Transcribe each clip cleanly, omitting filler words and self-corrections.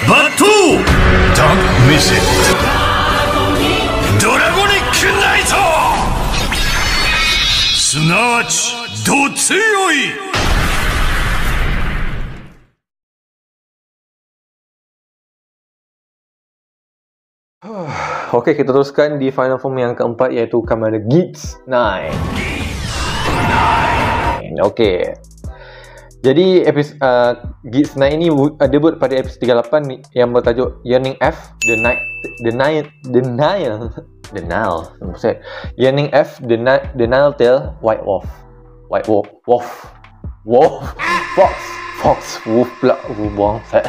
バトル Don't miss it ドラゴニックナイトすなわちど強い。Okey, kita teruskan di final form yang keempat, iaitu Commander Geats 9. Okey. Jadi Geats 9 ini debut pada episod 38 yang bertajuk Yearning F, The Yearning F, The Nile-tail White Wolf. Fox Wolf pula, buang set.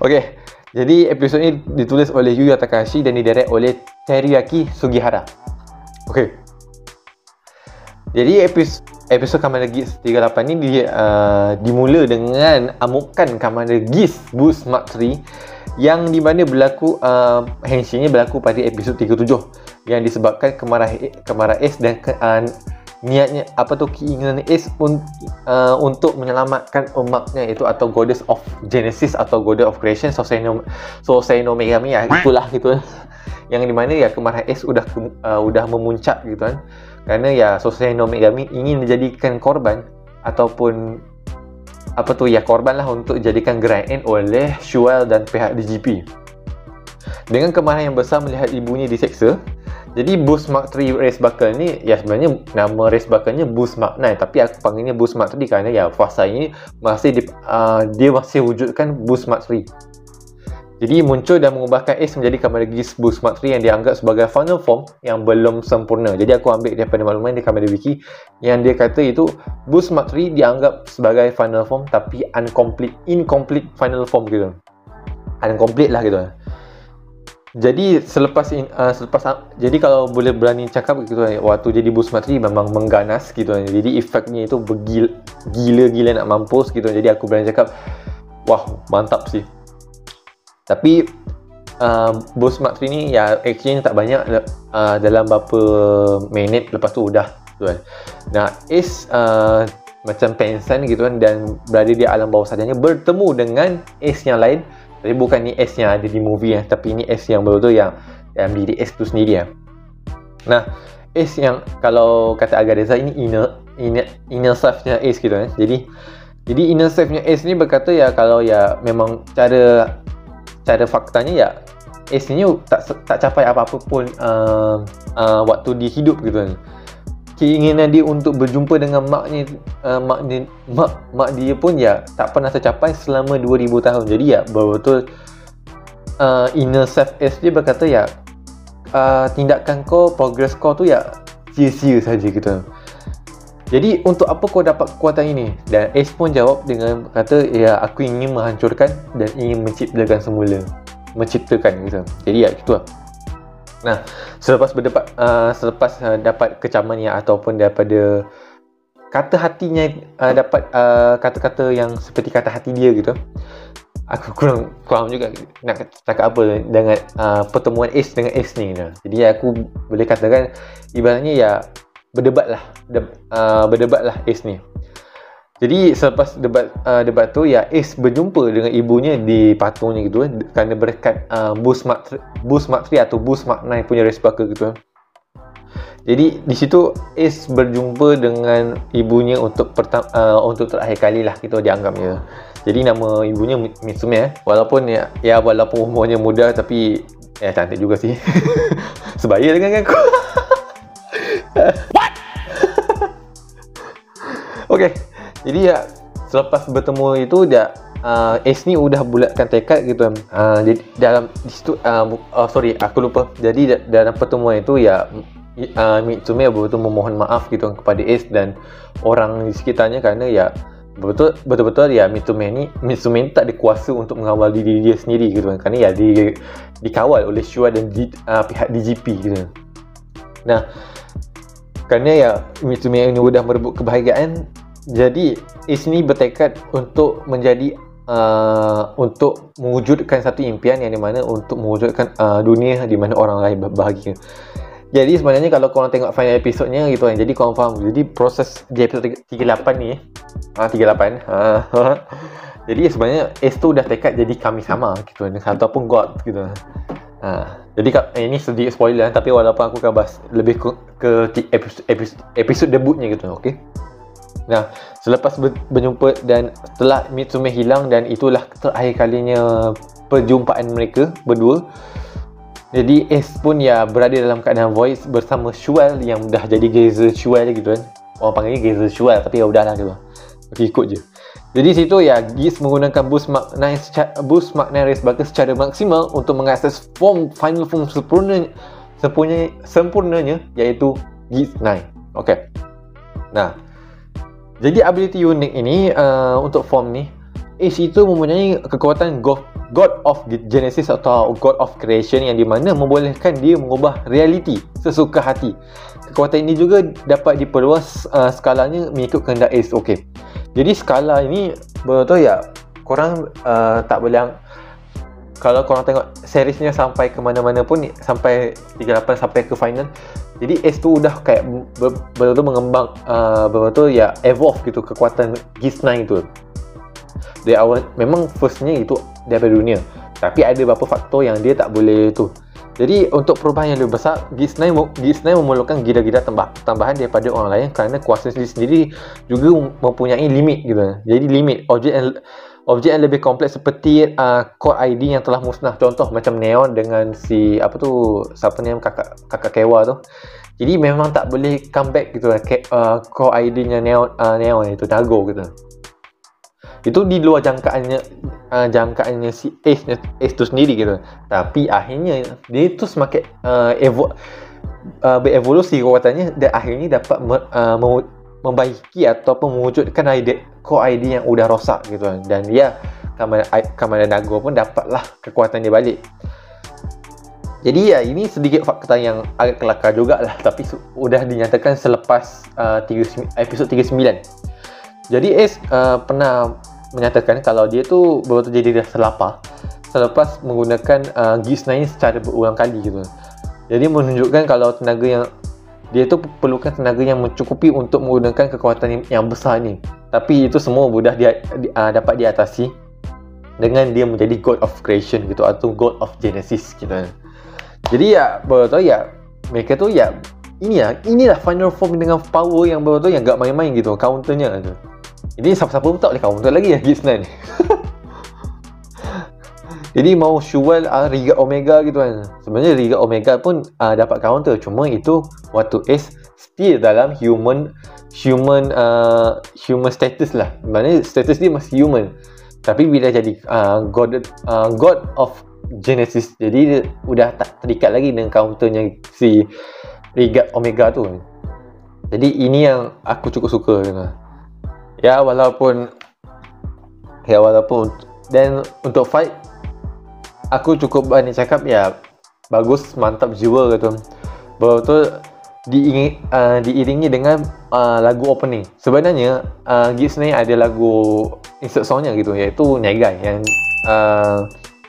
Okey. Jadi episod ini ditulis oleh Yuya Takahashi dan didirect oleh Teruyaki Sugihara. Okey. Jadi episod Commander Geats 38 ni dimula dengan amukan Commander Geats Boost Mark III yang di mana berlaku Henshin berlaku pada episod 37 yang disebabkan kemarahan Ace dan niatnya keinginan Ace untuk menyelamatkan umatnya itu, atau Goddess of Genesis atau Goddess of Creation, Soseino Megami, itulah gitu yang di mana ya kemarahan Ace udah memuncak gitu kan, kerana ya Soseino Megami ingin menjadikan korban ataupun korban lah untuk jadikan grind end oleh Shuel dan pihak DGP. Dengan kemarahan yang besar melihat ibunya diseksa, jadi Boost Mark III Race Buckle ni ya sebenarnya nama Race Buckle-nya Boost Mark 9, tapi aku panggilnya Boost Mark III kerana ya fasa ini dia masih wujudkan Boost Mark III. Jadi muncul dan mengubahkan Ace menjadi Commander Geats Boost Mark III yang dianggap sebagai final form yang belum sempurna. Jadi aku ambil daripada makluman di Commander Wiki yang dia kata itu Boost Mark III dianggap sebagai final form tapi incomplete final form gitu. Incomplete lah gitu. Jadi jadi kalau boleh berani cakap gitu, waktu jadi Boost Mark III memang mengganas gitu. Jadi efeknya itu gila-gila nak mampus gitu. Jadi aku berani cakap wah, mantap sih. Tapi Boost Mark III ni ya actually tak banyak, dalam berapa minit lepas tu udah gitu kan. Nah, Ace macam pengsan gitu kan dan berada di alam bawah sadarnya bertemu dengan Ace yang lain. Tapi bukan ni Ace yang ada di movie tapi ni Ace yang betul-betul yang diri Ace tu sendiri . Nah, Ace yang kalau kata Agareza ini inner self-nya Ace gitu kan. Jadi inner self-nya Ace ni berkata ya kalau ya memang cara faktanya ya Ace ni tak capai apa-apa pun waktu dia hidup gitu kan. Keinginan dia untuk berjumpa dengan mak dia pun ya tak pernah tercapai selama 2000 tahun. Jadi ya betul inner self Ace dia berkata ya tindakan kau, progress kau tu ya sia-sia saja gitu. Jadi untuk apa kau dapat kekuatan ini? Dan Ace pun jawab dengan kata ya aku ingin menghancurkan dan ingin menciptakan semula. Menciptakan gitu. Jadi ya gitulah. Nah, selepas dapat kecamannya ataupun daripada kata hatinya, dapat kata-kata yang seperti kata hati dia gitu, aku kurang juga nak cakap apa dengan pertemuan Ace dengan Ace ni gitu. Jadi aku boleh katakan ibaratnya ya berdebatlah Ace ni. Jadi selepas debat tu ya Ace berjumpa dengan ibunya di patungnya gitu kerana berkat Boost Mark III atau Boost Mark 9 punya race buckle gitu. Jadi di situ Ace berjumpa dengan ibunya untuk terakhir kali lah gitu dianggapnya. Jadi nama ibunya Mitsume walaupun umurnya muda tapi cantik juga sih. Sebaya dengan aku. What? Okey. Jadi ya selepas bertemu itu dia Ace ni udah bulatkan tekad gitu. Jadi dalam di situ aku lupa. Jadi dalam pertemuan itu ya Mitsume betul-betul memohon maaf gitu kepada Ace dan orang di sekitarnya kerana ya betul-betul ya Mitsume ni tak ada kuasa untuk mengawal diri dia sendiri gitu kan. Kerana ya dikawal oleh Shua dan pihak DGP gitu. Nah, kerana ya Mitsume ini sudah merebut kebahagiaan, jadi Ace ni bertekad untuk untuk mewujudkan satu impian yang di mana untuk mewujudkan dunia di mana orang lain bahagia. Jadi sebenarnya kalau korang tengok final episodnya gitu kan, jadi korang faham. Jadi proses di episod 38 ni 38. Jadi sebenarnya Ace tu dah tekad jadi kami sama gitu ataupun God gitu. Jadi ini sedikit spoiler tapi walaupun aku akan bahas lebih ke episod debutnya gitu, okey. Nah, selepas berjumpa dan setelah Mitsume hilang dan itulah terakhir kalinya perjumpaan mereka berdua. Jadi Ace pun ya berada dalam keadaan voice bersama Shuel yang dah jadi Geyser Shuel gitu kan. Orang panggilnya Geyser Shuel tapi ya udahlah gitu. Okay, ikut je. Jadi situ ya Geats menggunakan boost Mark 9 Race Bucket secara maksimal untuk mengakses final form sempurnanya iaitu Geats 9. Okay. Nah, jadi ability unik ini untuk form ni, Ace itu mempunyai kekuatan God of Genesis atau God of Creation yang dimana membolehkan dia mengubah reality sesuka hati. Kekuatan ini juga dapat diperluas skalanya mengikut kehendak Ace. Okay. Jadi skala ini betul ya, korang tak boleh, kalau korang tengok seriesnya sampai ke mana-mana pun sampai 38 sampai ke final. Jadi Ace tu dah kayak betul-betul mengembang, betul-betul ya evolve gitu kekuatan Geats 9 tu. Dia awal memang firstnya itu daripada dunia, tapi ada beberapa faktor yang dia tak boleh tu. Jadi untuk perubahan yang lebih besar, Geats 9 memerlukan gila-gila tambahan daripada orang lain kerana kuasa sendiri juga mempunyai limit gitu. Jadi limit objek yang lebih kompleks seperti core ID yang telah musnah, contoh macam Neon dengan si apa tu, siapa ni kakak Kewa tu. Jadi memang tak boleh comeback gitu core ID-nya Neon itu Nago gitu. Itu di luar jangkaannya si Ace tu sendiri gitu. Tapi akhirnya dia tu semakin berevolusi kekuatannya dan akhirnya dapat membaiki ataupun mewujudkan core ID yang udah rosak gitu. Dan dia Kamada Nago pun dapatlah kekuatan dia balik. Jadi ya ini sedikit fakta yang agak kelakar jugalah, tapi sudah dinyatakan selepas episod 39. Jadi Ace pernah menyatakan kalau dia tu betul-betul jadi rasa lapar selepas menggunakan Geats 9 secara berulang kali gitu. Jadi menunjukkan kalau tenaga yang dia tu perlukan tenaga yang mencukupi untuk menggunakan kekuatan yang besar ni. Tapi itu semua mudah dapat diatasi dengan dia menjadi God of Creation gitu atau God of Genesis gitu. Jadi ya betul ya mereka tu ya inilah final form dengan power yang betul yang gak main-main gitu counternya gitu. Ini siapa-siapa pun tak boleh counter lagi ya Geats 9 ni. Jadi mau Shuel Riga Omega gitu kan. Sebenarnya Riga Omega pun dapat counter, cuma itu waktu Ace still dalam human status lah. Maksudnya status dia masih human. Tapi bila jadi God of Genesis, jadi dia udah tak terikat lagi dengan counternya si Riga Omega tu. Jadi ini yang aku cukup suka gitu. Ya walaupun dan untuk fight aku cukup berani cakap ya bagus, mantap jiwa gitu. Betul diiringi dengan lagu opening. Sebenarnya Geats ni ada lagu insert songnya gitu, iaitu Negai yang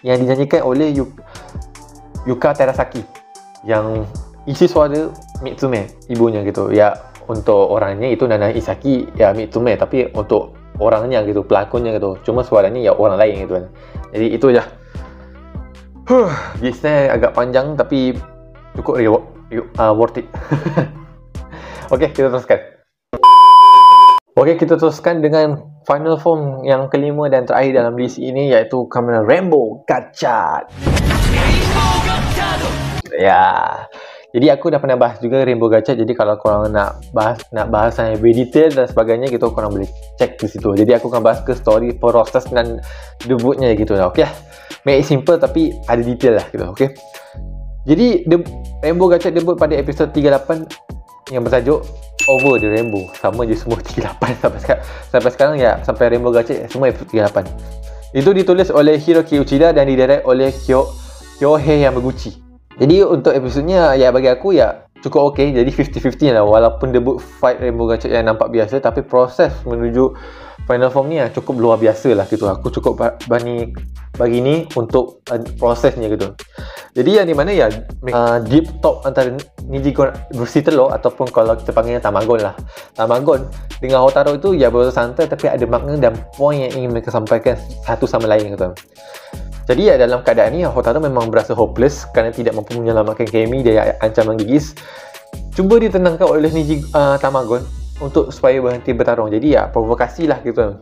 dinyanyikan oleh Yuka Terasaki yang isi suara Mitsume, ibunya gitu. Ya untuk orangnya itu Nana Isaki ya Mitsume, tapi untuk orangnya gitu, pelakonnya gitu, cuma suaranya ya orang lain gitu kan. Jadi itu je. Geatsnya agak panjang tapi cukup worth it. Okey, kita teruskan dengan final form yang kelima dan terakhir dalam list ini, iaitu Kamen Rainbow Gacha. Ya. Jadi aku dah pernah bahas juga Rainbow Gacha. Jadi kalau korang nak bahas yang lebih detail dan sebagainya gitu, korang boleh check di situ. Jadi aku akan bahas ke story proses dan debutnya gitu lah. Okey. Make it simple tapi ada detail lah gitu. Okey. Jadi Rainbow Gacha debut pada episod 38 yang bertajuk Over the Rainbow. Sama je semua 38 sampai sekarang ya, sampai Rainbow Gacha semua episod 38. Itu ditulis oleh Hiroki Uchida dan didirect oleh Kyohei Yamaguchi. Jadi untuk episodnya ya bagi aku ya cukup okey. Jadi 50-50 lah. Walaupun debut fight Rainbow Gacha yang nampak biasa, tapi proses menuju final form ni ya cukup luar biasa lah gitu. Aku cukup bagi ni untuk prosesnya gitu. Jadi yang di mana ya deep top antara Nijigon versi telur ataupun kalau kita panggilnya Tamagon lah. Tamagon dengan Hotaru itu ya betul santai tapi ada makna dan point yang ingin mereka sampaikan satu sama lain gitu. Jadi ya dalam keadaan ni Hotaru memang berasa hopeless kerana tidak mampu menyelamatkan Kemi dari ancaman gigis. Cuba ditenangkan oleh Tamagon untuk supaya berhenti bertarung. Jadi ya provokasi lah gitu.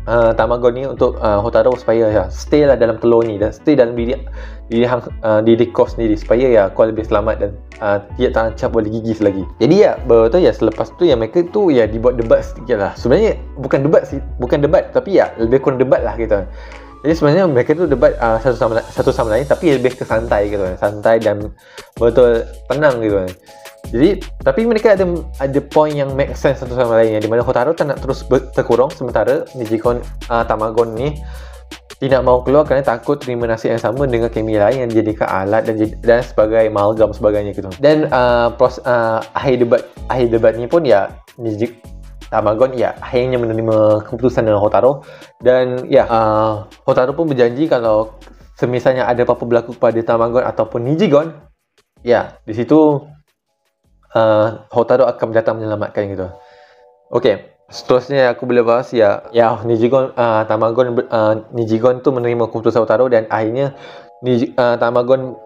Tamagon ni untuk Hotaru supaya ya stay lah dalam telur ni dan stay dalam diri kau sendiri supaya ya kau lebih selamat dan tidak terancam oleh gigis lagi. Jadi ya betul ya selepas tu ya mereka tu ya dibuat debat sedikit lah. Sebenarnya bukan debat tapi ya lebih kurang debat lah gitu. Jadi sebenarnya mereka tu debat satu sama lain tapi lebih ke santai gitu. Santai dan betul tenang gitu. Jadi tapi mereka ada point yang make sense satu sama lain, yang di mana Hotaru tak nak terus terkurung sementara Nijigon Tamagon ni tidak mahu keluar kerana takut terima nasib yang sama dengan Kemi lain yang dijadikan alat dan sebagai amalgam sebagainya gitu. Dan akhir debat ni pun ya Tamagon ya akhirnya menerima keputusan dengan Hotaru dan ya Hotaru pun berjanji kalau semisalnya ada apa-apa berlaku kepada Tamagon ataupun Nijigon, ya di situ Hotaru akan datang menyelamatkan gitu. Okey, seterusnya aku boleh bahas ya Nijigon Nijigon tu menerima keputusan Hotaru dan akhirnya Tamagon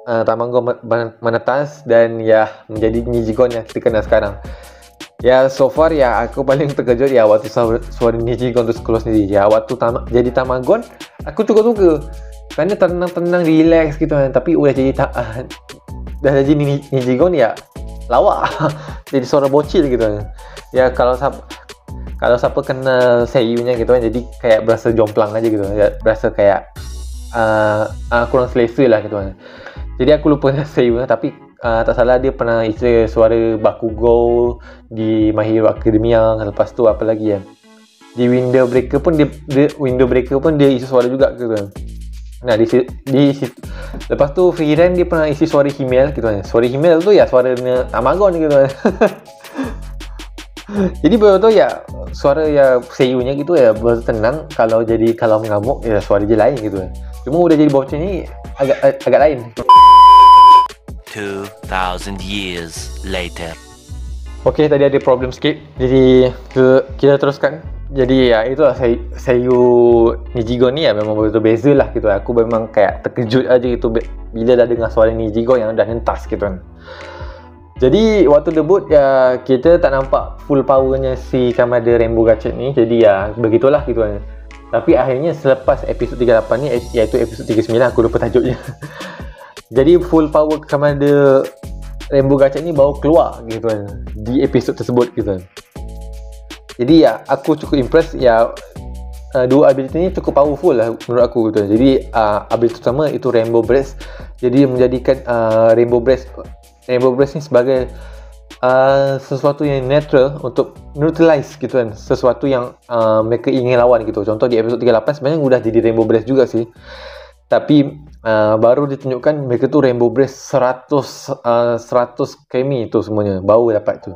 menetas dan ya menjadi Nijigon yang kita kenal sekarang. Ya so far ya aku paling terkejut ya waktu suara Nijigon tu keluar sendiri. Ya waktu jadi Tamagon aku cukup suka kerana tenang-tenang relax gitu kan. Tapi udah jadi Nijigon ya lawak. Jadi suara bocil gitu. Ya kalau siapa kenal seiyunya gitu kan, jadi kayak berasa jomplang aja gitu. Ya, berasa kayak kurang selesa lah gitu kan. Jadi aku lupa seiyunya tapi tak salah dia pernah isi suara Bakugou di My Hero Academia. Lepas tu apa lagi ya? Di Window Breaker pun dia isi suara juga gitu kan. Nah lepas tu Frieren dia pernah isi suara Himmel gitu kan. Suara Himmel tu ya suara Tamagon gitu kan. Jadi betul ya suara ya seiyunya gitu ya betul tenang. Kalau mengamuk ya suara dia lain gitu kan. Cuma udah jadi bocil ni agak lain. 2000 years later. Okey, tadi ada problem sikit. Jadi kita teruskan. Jadi ya itulah Seiyu Nijigon ni ya memang betul beza lah gitu. Aku memang kayak terkejut aja gitu bila dah dengar suara Nijigon yang dah hentas gitu kan. Jadi waktu debut ya kita tak nampak full powernya si Kamada Rainbow Gachet ni. Jadi ya begitulah gitu kan. Tapi akhirnya selepas episod 38 ni iaitu episod 39 aku lupa tajuknya. Jadi full power Kamada Rainbow Gachet ni baru keluar gitu kan di episod tersebut gitu kan. Jadi ya aku cukup impress ya dua ability ni cukup powerful lah menurut aku gitu. Jadi ability pertama itu Rainbow Breast. Jadi menjadikan Rainbow Breast ni sebagai sesuatu yang natural untuk neutralize gitu kan sesuatu yang mereka ingin lawan gitu. Contoh di episod 38 sebenarnya udah jadi Rainbow Breast juga sih. Tapi baru ditunjukkan mereka tu Rainbow Breast 100 Kemi tu semuanya baru dapat tu.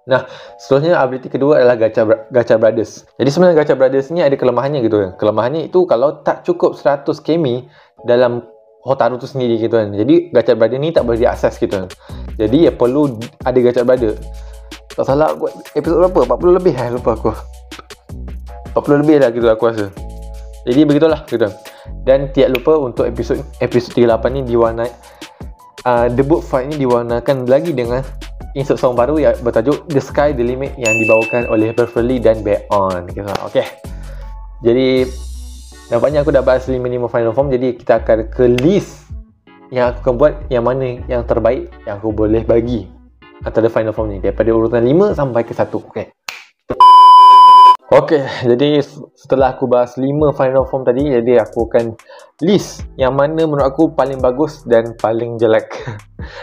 Nah, seterusnya ability kedua adalah Gacha Brothers. Jadi sebenarnya Gacha Brothers ni ada kelemahannya gitu kan. Kelemahannya itu kalau tak cukup 100 Kemi dalam Hotaru tu sendiri gitu kan. Jadi Gacha Brothers ni tak boleh diakses gitu kan. Jadi ya perlu ada Gacha Brothers. Tak salah aku episod berapa? 40 lebih lupa aku. 40 lebih lah gitu aku rasa. Jadi begitulah gitu. Dan tidak lupa untuk episod 38 ni diwarnai debut fight ni diwarnakan lagi dengan insert song baru yang bertajuk The Sky The Limit yang dibawakan oleh Beverly dan Beyond gitu. Okey. Jadi nampaknya aku dah bahas 5 final form, jadi kita akan ke list yang aku akan buat yang mana yang terbaik yang aku boleh bagi antara final form ni daripada urutan 5 sampai ke 1. Okey. Okey, jadi setelah aku bahas 5 final form tadi, jadi aku akan list yang mana menurut aku paling bagus dan paling jelek.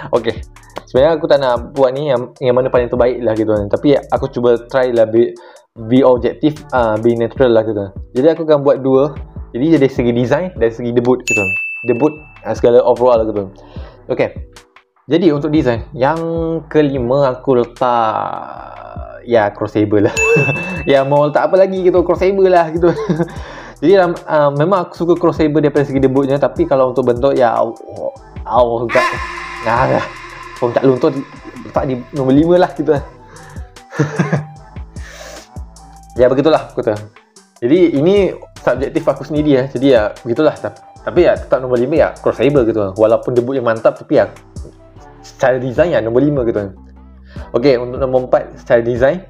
Okey. Sebenarnya aku tak nak buat ni yang mana paling terbaik lah gitu kan. Tapi aku cuba try lah be objektif, be neutral lah gitu. Jadi aku akan buat dua. Jadi dari segi design dan segi debut gitu. Debut segala overall gitu. Okay. Jadi untuk design yang kelima aku letak ya Cross Saber lah. Ya mau letak apa lagi gitu, Cross Saber lah gitu. Jadi memang aku suka cross saber daripada segi debutnya, tapi kalau untuk bentuk ya enggak. Nah, form tak luntur letak di nombor 5 lah kita. Ya begitulah aku kata. Jadi ini subjektif aku sendiri ya. Jadi ya begitulah. Tapi ya tetap nombor 5 ya cross saber gitu. Walaupun debut yang mantap, tapi ya secara design ya nombor 5 gitu. Okey, untuk nombor 4 secara design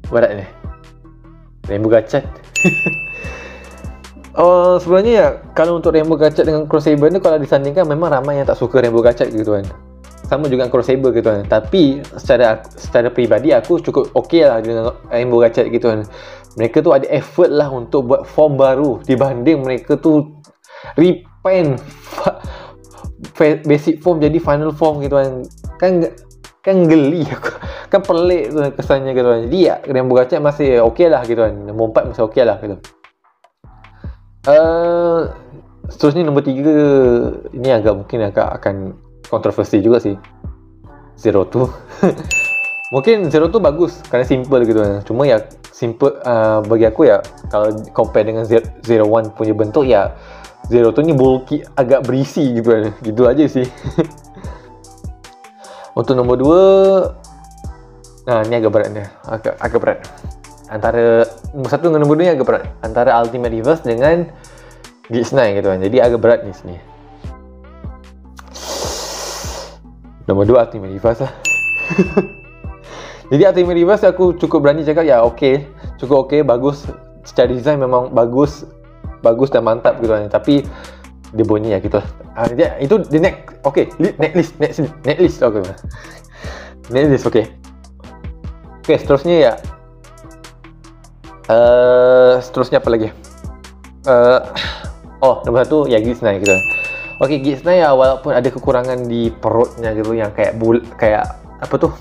berat ni Rainbow Gachet. Sebenarnya ya kalau untuk Rainbow Gachet dengan Cross Saber ni, kalau disandingkan memang ramai yang tak suka Rainbow Gachet gitu kan. Sama juga Cross Saber gitu kan. Tapi secara peribadi aku cukup okey lah dengan Rainbow Gachet gitu kan. Mereka tu ada effort lah untuk buat form baru dibanding mereka tu repaint basic form jadi final form gitu kan. Kan geli aku. Kan pelik tu kesannya gitu kan. Jadi ya Rainbow Gachet masih okey lah gitu kan. Nombor 4 masih okey lah gitu. Seterusnya nombor 3 ini mungkin akan kontroversi juga sih. Zero tu. Mungkin Zero tu bagus kerana simple gitu kan. Cuma ya simple bagi aku ya, kalau compare dengan Zero One punya bentuk ya, Zero tu ni bulky, agak berisi gitu kan. Gitu aja sih. Untuk nombor 2, ni agak berat dia. Agak berat. Antara nombor 1 dengan nombor 2 ni agak berat. Antara Ultimate Reverse dengan Geats 9 gitu kan. Jadi agak berat ni sini. Nombor 2 Ultimate Reverse lah. Jadi Ultimate Reverse aku cukup berani cakap ya okey. Cukup okey, bagus. Secara design memang bagus dan mantap gitu kan. Tapi dia bunyi ya gitu lah. Itu the next. Okay, next list. Okay. Next list, okay. Okay, seterusnya ya. Seterusnya apa lagi? Nombor 1 ya Geats 9 gitu. Okay, Geats 9 ya, walaupun ada kekurangan di perutnya gitu yang kayak apa tu?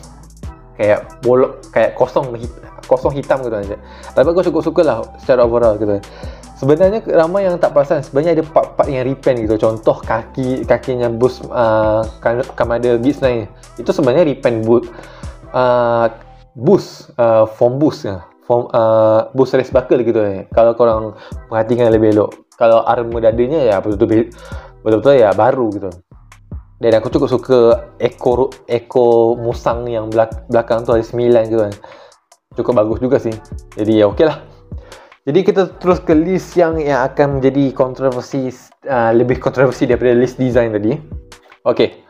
Kayak bolok, kayak kosong hitam gitu aja. Tapi aku cukup suka lah secara overall gitu. Sebenarnya ramai yang tak perasan, sebenarnya ada part-part yang repaint gitu. Contoh kakinya boost Kamada Geats 9 itu sebenarnya repaint form boost boost race buckle gitu. Kalau korang perhatikan lebih elok, kalau armor dadanya ya betul-betul ya baru gitu. Dan aku cukup suka Echo Musang yang belakang tu ada 9 gitu kan. Cukup bagus juga sih. Jadi ya okey lah. Jadi kita terus ke list yang akan menjadi kontroversi, lebih kontroversi daripada list design tadi. Okey.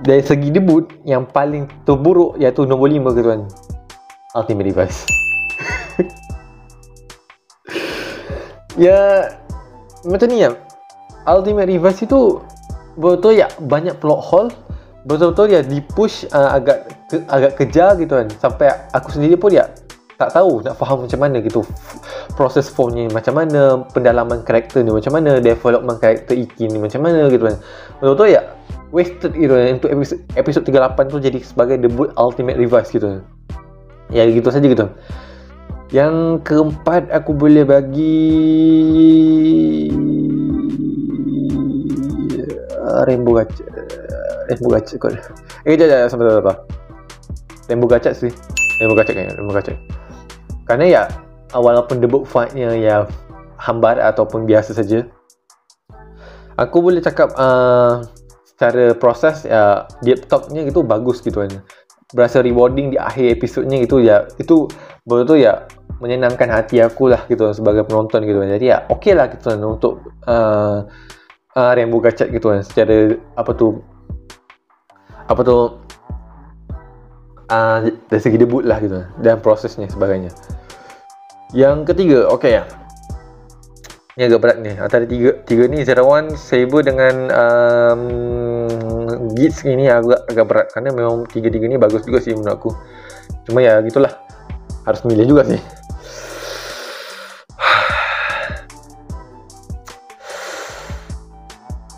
Dari segi debut, yang paling terburuk iaitu nombor 5 gitu kan. Ultimate Reverse. Ya macam ni ya. Ultimate Reverse itu betul ya banyak plot hole. Betul-betul ya di-push agak kejar gitu kan. Sampai aku sendiri pun ya tak tahu nak faham macam mana gitu proses formnya macam mana, pendalaman karakter ni macam mana, development karakter Iki ni macam mana gitu kan. Betul-betul ya wasted gitu kan. Untuk episod 38 tu jadi sebagai debut Ultimate Reverse gitu. Ya gitu saja gitu. Yang keempat aku boleh bagi Rainbow Gachet kot. Jap sampai Rainbow Gachet sih. Rainbow Gachet. Kerana ya walaupun debut fight-nya ya hambar ataupun biasa saja, aku boleh cakap secara proses ya deep talk-nya itu bagus gitu kan. Berasa rewarding di akhir episodnya gitu ya. Itu betul ya menyenangkan hati aku lah gitu sebagai penonton gitu kan. Jadi ya okey lah gitu kan untuk Rainbow Gachet gitu kan. Secara dari segi debut lah gitu dan prosesnya sebagainya. Yang ketiga, okey ya. Ni agak berat ni. Antara tiga ni Zero One, Saber dengan Geats ni agak berat kerana memang tiga-tiga ni bagus juga sih menurut aku. Cuma ya gitulah. Harus milih juga sih.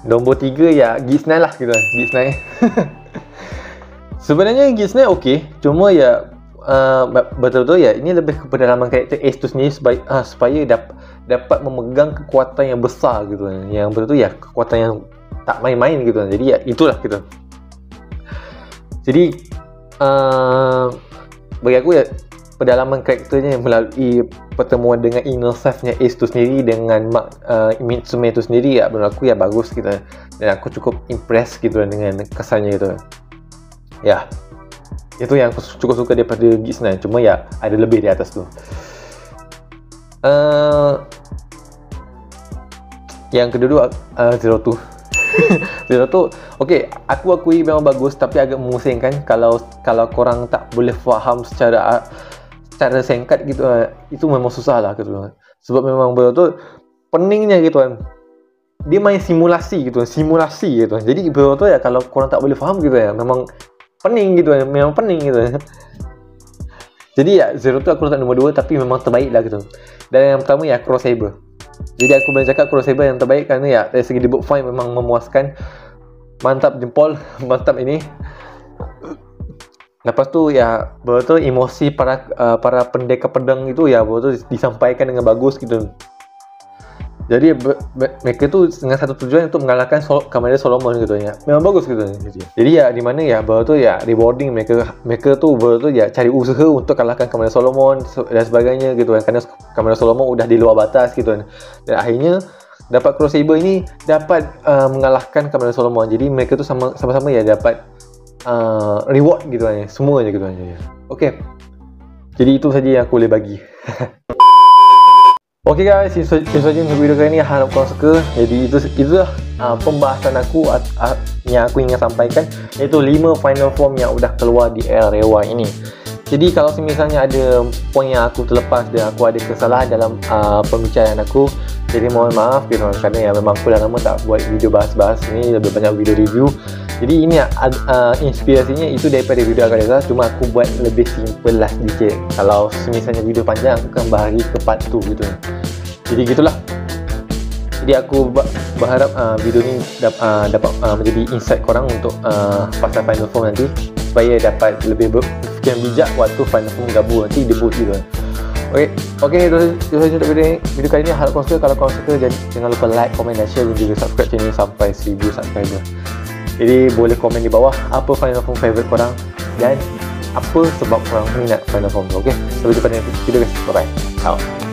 Nombor 3 ya Geats 9 lah gitu. Geats 9. Sebenarnya Geats 9 okey, cuma ya betul-betul ya ini lebih kepada pendalaman karakter Ace tu sendiri supaya dapat memegang kekuatan yang besar gitu. Yang betul-betul ya kekuatan yang tak main-main gitu. Jadi ya itulah gitu. Jadi bagi aku ya, pedalaman karakternya melalui pertemuan dengan inner self-nya Ace tu sendiri dengan Mitsume tu sendiri ya, menurut aku ya bagus gitu. Dan aku cukup impress gitu dengan kesannya gitu. Ya, itu yang aku cukup suka daripada Geats 9. Cuma ya ada lebih di atas tu. Yang kedua Zero Two. Zero Two, okay, aku akui memang bagus, tapi agak memusingkan kalau korang tak boleh faham secara singkat gitu. Itu memang susah lah gitu. Sebab memang betul-betul peningnya gitu kan. Dia main simulasi gitu. Jadi betul-betul ya kalau korang tak boleh faham gitu ya, memang pening gitu. Memang pening gitu. Jadi ya Zero Two aku letak nombor 2, tapi memang terbaik lah gitu. Dan yang pertama ya Cross Saber. Jadi aku boleh cakap Cross Saber yang terbaik kerana ya dari segi debug fight memang memuaskan. Mantap jempol, mantap ini. Lepas tu ya betul emosi para pendekar pedang itu ya betul disampaikan dengan bagus gitu. Jadi mereka tu dengan satu tujuan untuk mengalahkan Commander Solomon gitu ya. Memang bagus gitu. Jadi ya di mana ya betul ya rewarding mereka tu betul ya cari usaha untuk kalahkan Commander Solomon dan sebagainya gitu kan. Kerana Commander Solomon udah di luar batas gitu kan. Dan akhirnya dapat Cross Saber ini dapat mengalahkan Commander Solomon. Jadi mereka tu sama-sama ya dapat reward gitu kan. Semuanya gitu kan. Okey. Jadi itu saja yang aku boleh bagi. Okay guys, itu saja untuk video kali ni. Harap korang suka. Jadi itulah pembahasan aku yang aku ingin sampaikan, iaitu 5 final form yang udah keluar di era Reiwa ini. Jadi kalau misalnya ada poin yang aku terlepas dan aku ada kesalahan dalam pembicaraan aku, jadi mohon maaf gitu, kerana ya memang aku dah lama tak buat video bahas-bahas ni, lebih banyak video review. Jadi ini inspirasinya itu daripada video Agareza, cuma aku buat lebih simple lah sedikit. Kalau misalnya video panjang, aku akan bahagi ke part 2 gitu. Jadi gitulah. Jadi aku berharap video ni dapat menjadi insight korang untuk pasal Final Form nanti, supaya dapat lebih berfikir bijak waktu Final Form gabung nanti debut gitu. Okay, itu saja untuk video kali ni. Harap korang suka. Kalau korang suka, jangan lupa like, komen dan share, dan juga subscribe channel ni sampai 1000 subscriber. Jadi boleh komen di bawah apa Final Form favourite korang dan apa sebab korang minat Final Form tu. Okay, sampai jumpa di video guys. Bye bye. Ciao.